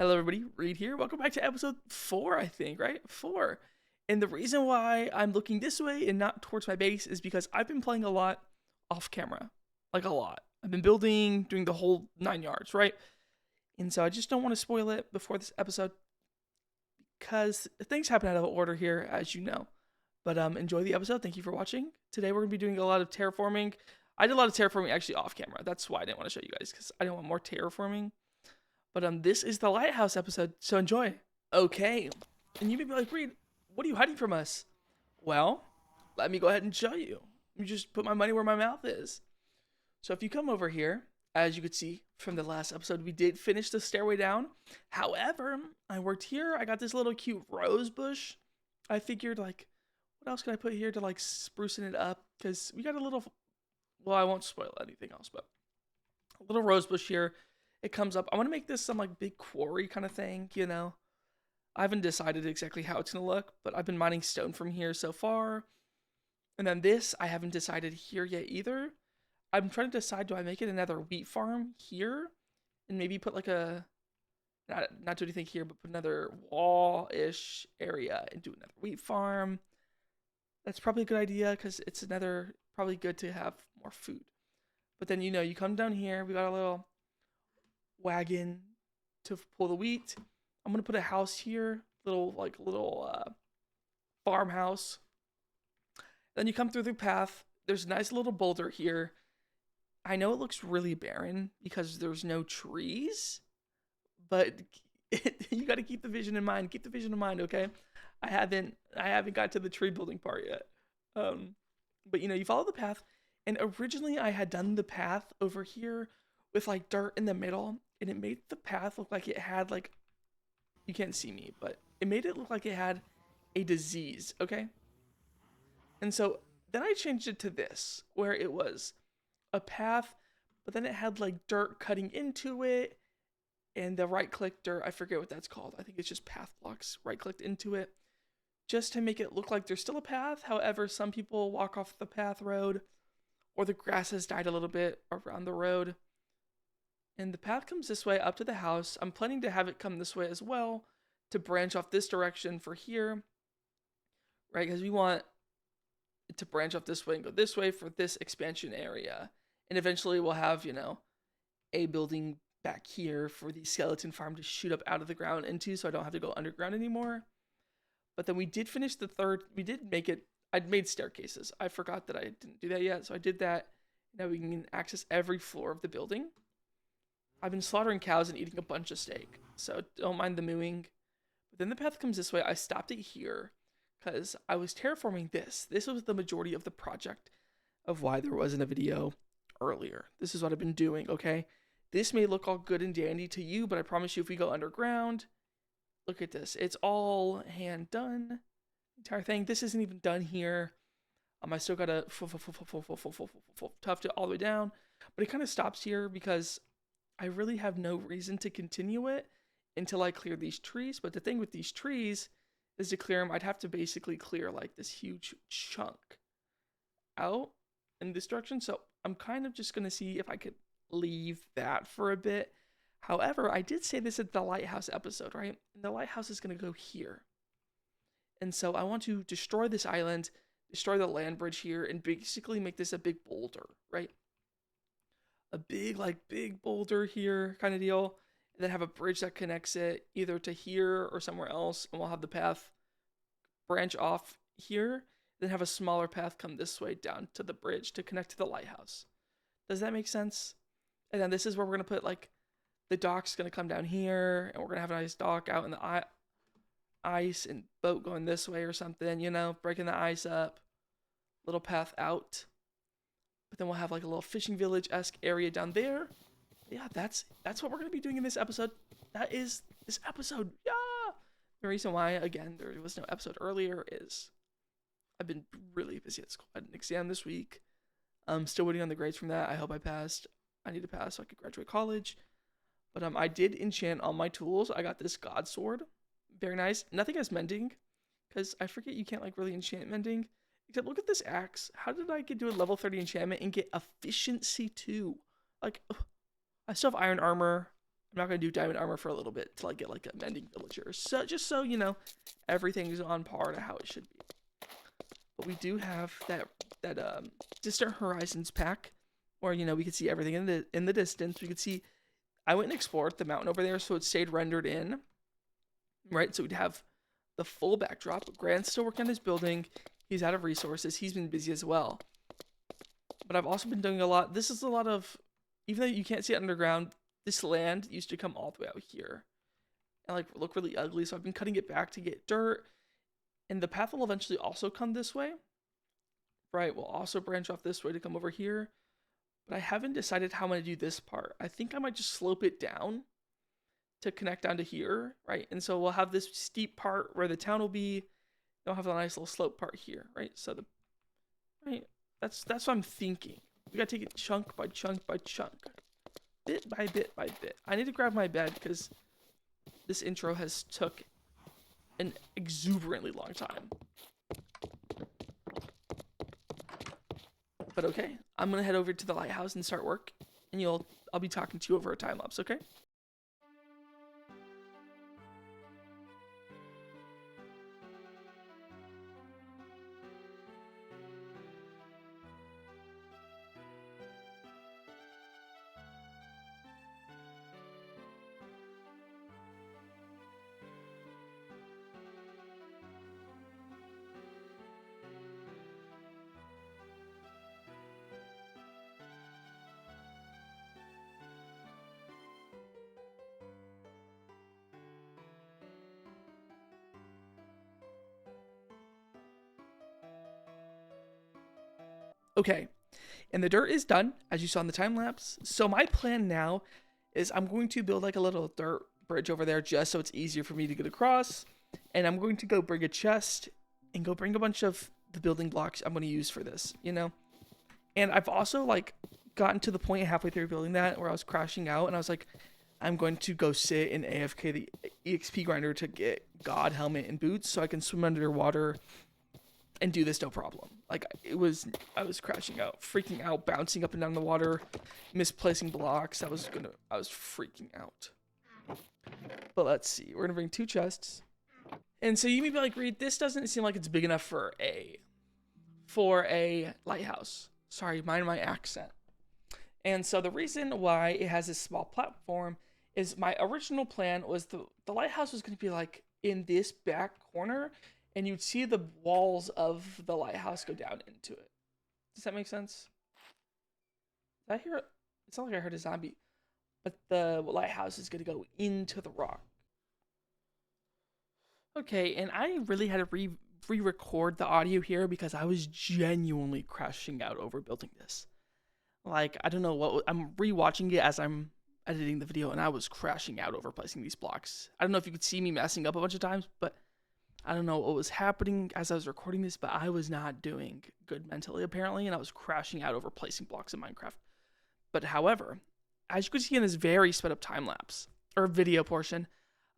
Hello, everybody. Reed here. Welcome back to episode 4, I think, right? 4. And the reason why I'm looking this way and not towards my base is because I've been playing a lot off camera. Like, a lot. I've been building, doing the whole 9 yards, right? And so I just don't want to spoil it before this episode because things happen out of order here, as you know. But enjoy the episode. Thank you for watching. Today, we're going to be doing a lot of terraforming. I did a lot of terraforming actually off camera. That's why I didn't want to show you guys because I don't want more terraforming. But this is the Lighthouse episode, so enjoy. Okay, and you may be like, Reed, what are you hiding from us? Well, let me go ahead and show you. Let me just put my money where my mouth is. So if you come over here, as you could see from the last episode, we did finish the stairway down. However, I worked here. I got this little cute rose bush. I figured, like, what else can I put here to, like, sprucing it up? Because we got a little, well, I won't spoil anything else, but a little rose bush here. It comes up. I want to make this some like big quarry kind of thing, you know. I haven't decided exactly how it's gonna look, but I've been mining stone from here so far. And then this, I haven't decided here yet either. I'm trying to decide, do I make it another wheat farm here, and maybe put like a not do anything here, but put another wall-ish area and do another wheat farm. That's probably a good idea because it's another probably good to have more food. But then you come down here. We got a little wagon to pull the wheat. I'm gonna put a house here, little farmhouse. Then you come through the path. There's a nice little boulder here. I know it looks really barren because there's no trees, but you got to keep the vision in mind. Keep the vision in mind, okay? I haven't got to the tree building part yet. But you follow the path, and originally I had done the path over here with like dirt in the middle, and it made the path look like it had like, you can't see me, but it made it look like it had a disease, okay? And so then I changed it to this, where it was a path, but then it had like dirt cutting into it, and the right click dirt, I forget what that's called. I think it's just path blocks, right clicked into it, just to make it look like there's still a path. However, some people walk off the path road, or the grass has died a little bit around the road. And the path comes this way up to the house. I'm planning to have it come this way as well to branch off this direction for here, right? Because we want it to branch off this way and go this way for this expansion area. And eventually we'll have, a building back here for the skeleton farm to shoot up out of the ground into, so I don't have to go underground anymore. But then we did finish the third, we did make it, I'd made staircases. I forgot that I didn't do that yet, so I did that. Now we can access every floor of the building. I've been slaughtering cows and eating a bunch of steak, so don't mind the mooing. But then the path comes this way. I stopped it here because I was terraforming this. This was the majority of the project of why there wasn't a video earlier. This is what I've been doing, okay? This may look all good and dandy to you, but I promise you if we go underground, look at this. It's all hand done. Entire thing. This isn't even done here. I still gotta tough it all the way down, but it kind of stops here because I really have no reason to continue it until I clear these trees. But the thing with these trees is to clear them, I'd have to basically clear like this huge chunk out in this direction. So I'm kind of just going to see if I could leave that for a bit. However, I did say this at the Lighthouse episode, right? And the Lighthouse is going to go here. And so I want to destroy this island, destroy the land bridge here, and basically make this a big boulder, right? A big boulder here kind of deal, and then have a bridge that connects it either to here or somewhere else, and we'll have the path branch off here, then have a smaller path come this way down to the bridge to connect to the lighthouse. Does that make sense? And then this is where we're gonna put like the dock's gonna come down here, and we're gonna have a nice dock out in the ice and boat going this way or something, breaking the ice up, little path out. But then we'll have like a little fishing village-esque area down there. Yeah, that's what we're going to be doing in this episode. That is this episode. Yeah! The reason why, again, there was no episode earlier is I've been really busy at school. I had an exam this week. I'm still waiting on the grades from that. I hope I passed. I need to pass so I could graduate college. But I did enchant all my tools. I got this god sword. Very nice. Nothing has mending, because I forget you can't like really enchant mending. Except look at this axe. How did I get to a level 30 enchantment and get efficiency 2? Like, ugh. I still have iron armor. I'm not gonna do diamond armor for a little bit till I get like a mending villager. So just so you know, everything's on par to how it should be. But we do have that Distant Horizons pack, where we could see everything in the distance. We could see. I went and explored the mountain over there, so it stayed rendered in. Right, so we'd have the full backdrop. Grant's still working on his building. He's out of resources. He's been busy as well. But I've also been doing a lot. This is a lot of, even though you can't see it underground, this land used to come all the way out here and like look really ugly. So I've been cutting it back to get dirt. And the path will eventually also come this way. Right, we'll also branch off this way to come over here. But I haven't decided how I'm going to do this part. I think I might just slope it down to connect down to here, right? And so we'll have this steep part where the town will be. They'll have a nice little slope part here, right? So that's what I'm thinking. We gotta take it chunk by chunk by chunk, bit by bit by bit. I need to grab my bed because this intro has took an exuberantly long time. But okay, I'm gonna head over to the lighthouse and start work, and I'll be talking to you over a time lapse, okay? Okay, and the dirt is done, as you saw in the time lapse. So my plan now is I'm going to build like a little dirt bridge over there just so it's easier for me to get across. And I'm going to go bring a chest and go bring a bunch of the building blocks I'm going to use for this, And I've also like gotten to the point halfway through building that where I was crashing out and I was like, I'm going to go sit in AFK the EXP grinder to get God helmet and boots so I can swim underwater and do this no problem. Like I was crashing out, freaking out, bouncing up and down the water, misplacing blocks. I was freaking out. But let's see. We're gonna bring 2 chests. And so you may be like, Reed, this doesn't seem like it's big enough for a lighthouse. Sorry, mind my accent. And so the reason why it has this small platform is my original plan was the lighthouse was gonna be like in this back corner, and you'd see the walls of the lighthouse go down into it. Does that make sense? Did I hear it? It's not like I heard a zombie. But the lighthouse is going to go into the rock. Okay, and I really had to re-record the audio here because I was genuinely crashing out over building this. Like, I don't know what... I'm rewatching it as I'm editing the video, and I was crashing out over placing these blocks. I don't know if you could see me messing up a bunch of times, but... I don't know what was happening as I was recording this, but I was not doing good mentally, apparently, and I was crashing out over placing blocks in Minecraft. But however, as you can see in this very sped up time lapse, or video portion,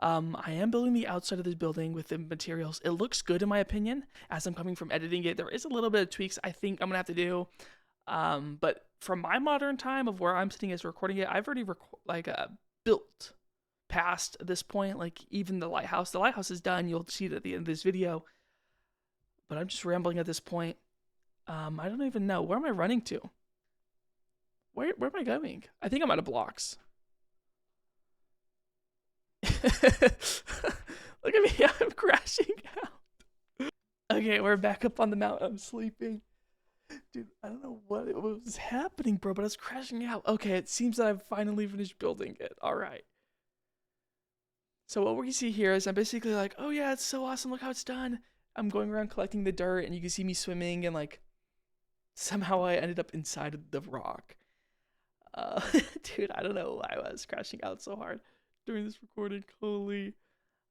I am building the outside of this building with the materials. It looks good in my opinion, as I'm coming from editing it. There is a little bit of tweaks I think I'm going to have to do, but from my modern time of where I'm sitting as recording it, I've already built past this point, like even the lighthouse is done. You'll see it at the end of this video, but I'm just rambling at this point. I don't even know, where am I running to? Where am I going? I think I'm out of blocks. Look at me, I'm crashing out. Okay, we're back up on the mountain. I'm sleeping. Dude, I don't know what was happening, bro, but I was crashing out. Okay, it seems that I've finally finished building it. All right. So what we see here is I'm basically like, oh yeah, it's so awesome. Look how it's done. I'm going around collecting the dirt, and you can see me swimming, and like somehow I ended up inside of the rock. Dude, I don't know why I was crashing out so hard during this recording. Holy.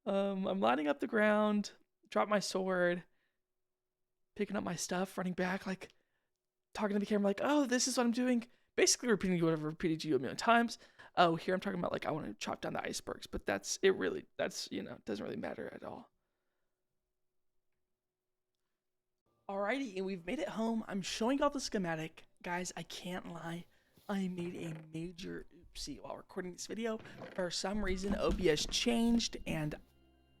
I'm lining up the ground, drop my sword, picking up my stuff, running back, like talking to the camera, like, oh, this is what I'm doing. Basically repeating what I've repeated to you a million times. Oh, here I'm talking about like I want to chop down the icebergs, but that's doesn't really matter at all. Alrighty, and we've made it home. I'm showing off the schematic. Guys, I can't lie. I made a major oops. see, while recording this video, for some reason OBS changed and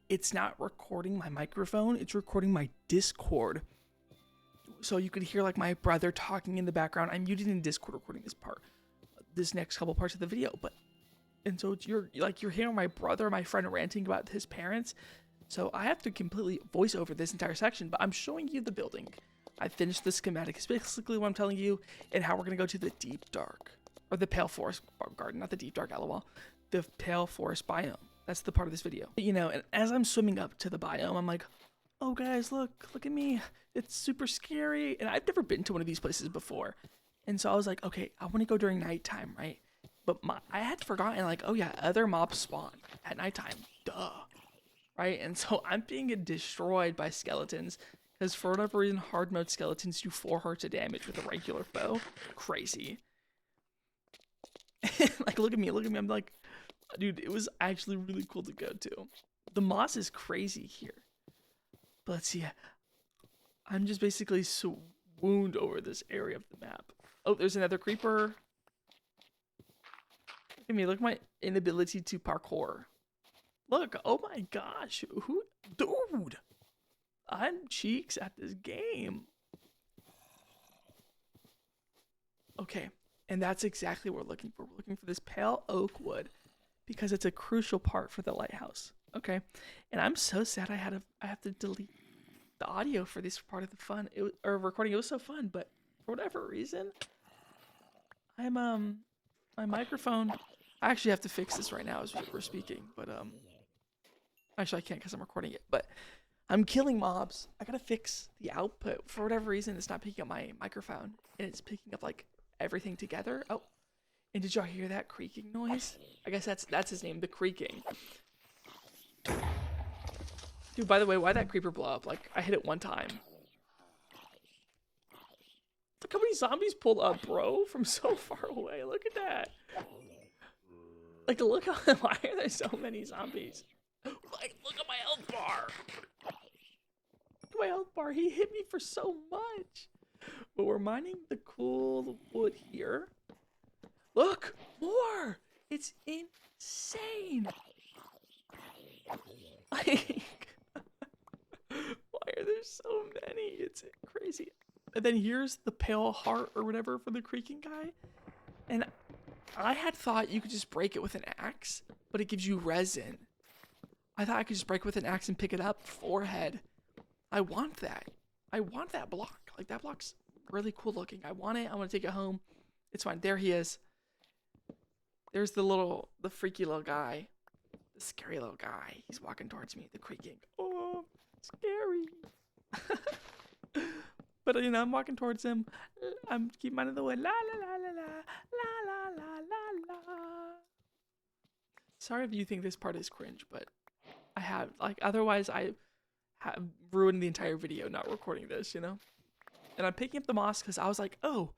it's not recording my microphone, it's recording my Discord. So you could hear like my brother talking in the background. I'm muted in Discord recording this next couple parts of the video, and so you're hearing my brother, my friend, ranting about his parents. So I have to completely voice over this entire section, but I'm showing you the building. I finished the schematic. It's basically what I'm telling you, and how we're gonna go to the deep dark, or the pale forest garden, not the deep dark, lol. The pale forest biome. That's the part of this video. You know, and as I'm swimming up to the biome, I'm like, oh guys, look at me. It's super scary. And I've never been to one of these places before. And so I was like, okay, I want to go during nighttime, right? But I had forgotten, like, oh yeah, other mobs spawn at nighttime. Duh. Right? And so I'm being destroyed by skeletons. Because for whatever reason, hard mode skeletons do 4 hearts of damage with a regular foe. Crazy. Like, look at me. I'm like, dude, it was actually really cool to go to. The moss is crazy here. But let's see. I'm just basically swooned over this area of the map. Oh, there's another creeper. Look at me. Look at my inability to parkour. Look. Oh my gosh. Who? Dude. I'm cheeks at this game. Okay. And that's exactly what we're looking for. We're looking for this pale oak wood because it's a crucial part for the lighthouse. Okay. And I'm so sad I have to delete the audio for this part of the fun or recording. It was so fun, but for whatever reason, I'm my microphone. I actually have to fix this right now as we're speaking, but actually I can't because I'm recording it. But I'm killing mobs. I gotta fix the output. For whatever reason, it's not picking up my microphone, and it's picking up like everything together. Oh, and did y'all hear that creaking noise? I guess that's his name, the creaking. Dude, by the way, why'd that creeper blow up? Like, I hit it one time. Look how many zombies pulled up, bro, from so far away. Look at that. Like, look how, why are there so many zombies? Like, look at my health bar. Look at my health bar. He hit me for so much. But we're mining the cool wood here. Look, more. It's insane. Like, why are there so many? It's crazy. And then here's the pale heart or whatever for the creaking guy. And I had thought you could just break it with an axe, but it gives you resin. I thought I could just break it with an axe and pick it up. Forehead. I want that. I want that block. Like, that block's really cool looking. I want it. I want to take it home. It's fine. There he is. There's the freaky little guy. The scary little guy. He's walking towards me. The creaking. Oh, scary. But, you know, I'm walking towards him. I'm keep minding the way. La, la, la, la, la, la, la, la, la. Sorry if you think this part is cringe, but I have, like, otherwise I have ruined the entire video not recording this, you know? And I'm picking up the moss because I was like, oh,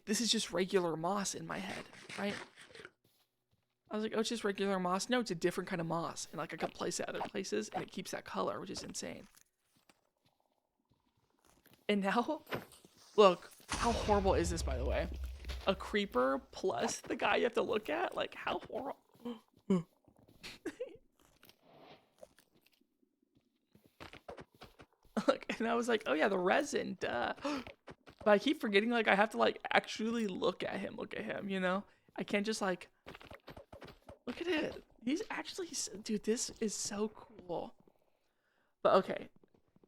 this is just regular moss in my head, right? I was like, oh, it's just regular moss. No, it's a different kind of moss. And, like, I could place it other places, and it keeps that color, which is insane. And now, look, how horrible is this, by the way? A creeper plus the guy you have to look at? Like, how horrible. Look, and I was like, oh yeah, the resin, duh. But I keep forgetting, like, I have to, like, actually look at him, you know? I can't just, like, look at it. He's actually, dude, this is so cool. But okay,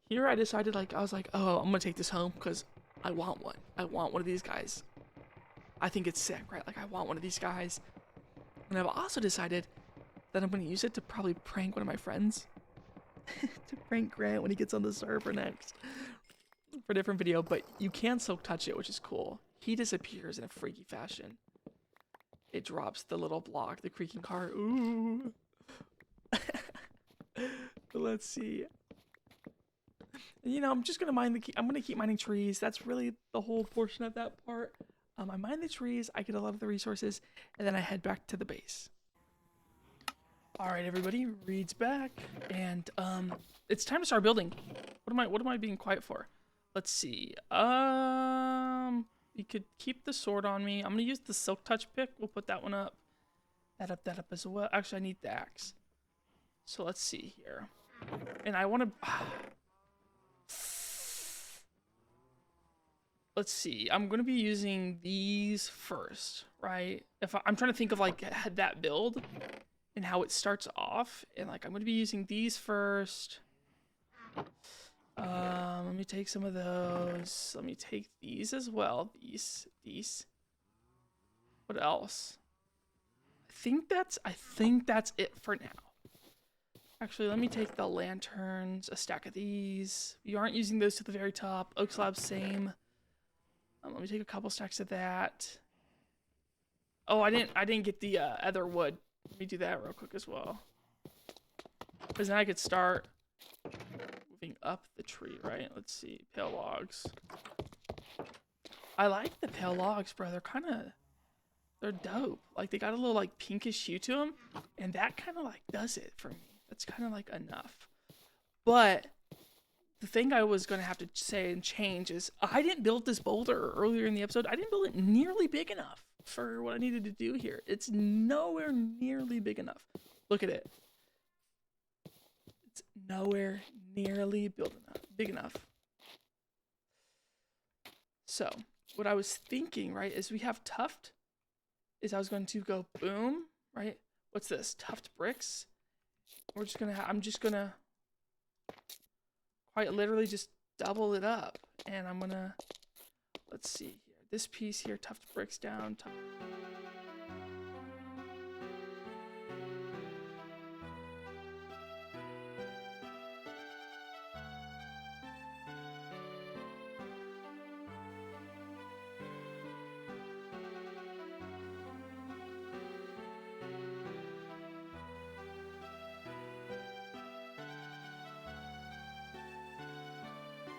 here I decided, like, I was like, oh, I'm gonna take this home because I want one. I want one of these guys. I think it's sick, right? Like, I want one of these guys. And I've also decided that I'm gonna use it to probably prank one of my friends. To prank Grant when he gets on the server next. For a different video, but you can silk touch it, which is cool. He disappears in a freaky fashion. It drops the little block, the creaking car. Ooh. Let's see. You know, I'm just gonna I'm gonna keep mining trees. That's really the whole portion of that part. I mine the trees, I get a lot of the resources, and then I head back to the base. All right, everybody, Reed's back, and it's time to start building. What am I being quiet for? Let's see. You could keep the sword on me. I'm gonna use the silk touch pick. We'll put that one up. that up as well. Actually, I need the axe. So let's see here. And I want to... Let's see. I'm going to be using these first, right? I'm trying to think of like that build and how it starts off. And like I'm going to be using these first. Let me take some of those. Let me take these as well. These. What else? I think that's it for now. Actually, let me take the lanterns, a stack of these. You aren't using those to the very top. Oak slab, same. Let me take a couple stacks of that. Oh, I didn't get the other wood. Let me do that real quick as well. Because then I could start moving up the tree, right? Let's see, pale logs. I like the pale logs, bro. They're dope. Like they got a little like pinkish hue to them, and that kind of like does it for me. That's kind of like enough. But the thing I was going to have to say and change is I didn't build this boulder earlier in the episode. I didn't build it nearly big enough for what I needed to do here. It's nowhere nearly big enough. Look at it. It's nowhere nearly big enough. So what I was thinking, right, is we have tuft. I was going to go boom, right? What's this? Tuft bricks. I'm just gonna quite literally just double it up, and I'm gonna, let's see here, this piece here, tuft bricks down,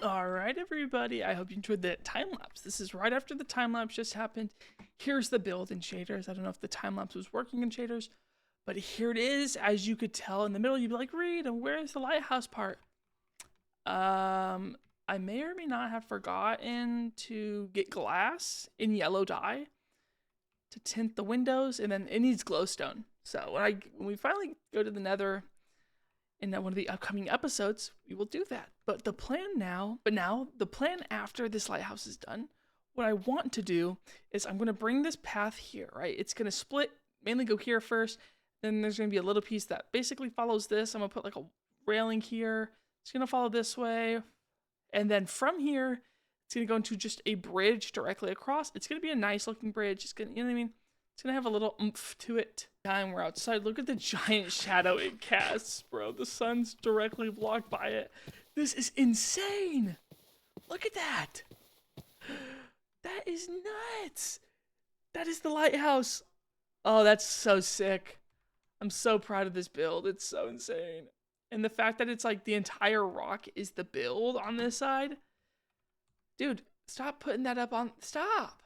Alright everybody, I hope you enjoyed the time-lapse. This is right after the time-lapse just happened. Here's the build in shaders. I don't know if the time-lapse was working in shaders, but here it is. As you could tell in the middle, you'd be like, Reed, where's the lighthouse part? I may or may not have forgotten to get glass in yellow dye to tint the windows, and then it needs glowstone. So when we finally go to the nether in one of the upcoming episodes, we will do that. But the plan after this lighthouse is done, what I want to do is I'm going to bring this path here, right? It's going to split, mainly go here first. Then there's going to be a little piece that basically follows this. I'm going to put like a railing here. It's going to follow this way. And then from here, it's going to go into just a bridge directly across. It's going to be a nice looking bridge. It's going to, you know what I mean? It's going to have a little oomph to it. Time we're outside. Look at the giant shadow it casts, bro. The sun's directly blocked by it. This is insane. Look at that. That is nuts. That is the lighthouse. Oh, that's so sick. I'm so proud of this build. It's so insane. And the fact that it's like the entire rock is the build on this side. Dude, stop putting that up on... Stop.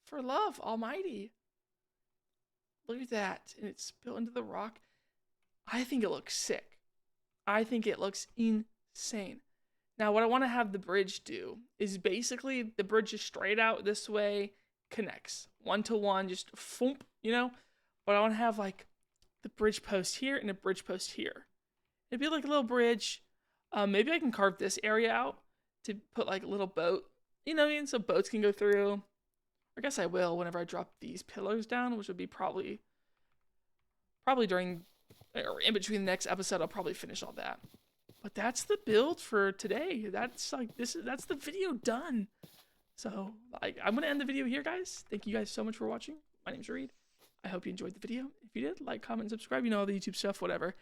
For love almighty. Look at that. And it's built into the rock. I think it looks sick. I think it looks insane. Now, what I want to have the bridge do is basically the bridge is straight out this way, connects. One to one, just foomp, you know? But I want to have like the bridge post here and a bridge post here. It'd be like a little bridge. Maybe I can carve this area out to put like a little boat. You know what I mean? So boats can go through. I guess I will whenever I drop these pillars down, which would be probably during or in between the next episode. I'll probably finish all that. But that's the build for today. That's like that's the video done. So I'm gonna end the video here, guys. Thank you guys so much for watching. My name's Reed. I hope you enjoyed the video. If you did, like, comment, subscribe. You know all the YouTube stuff, whatever.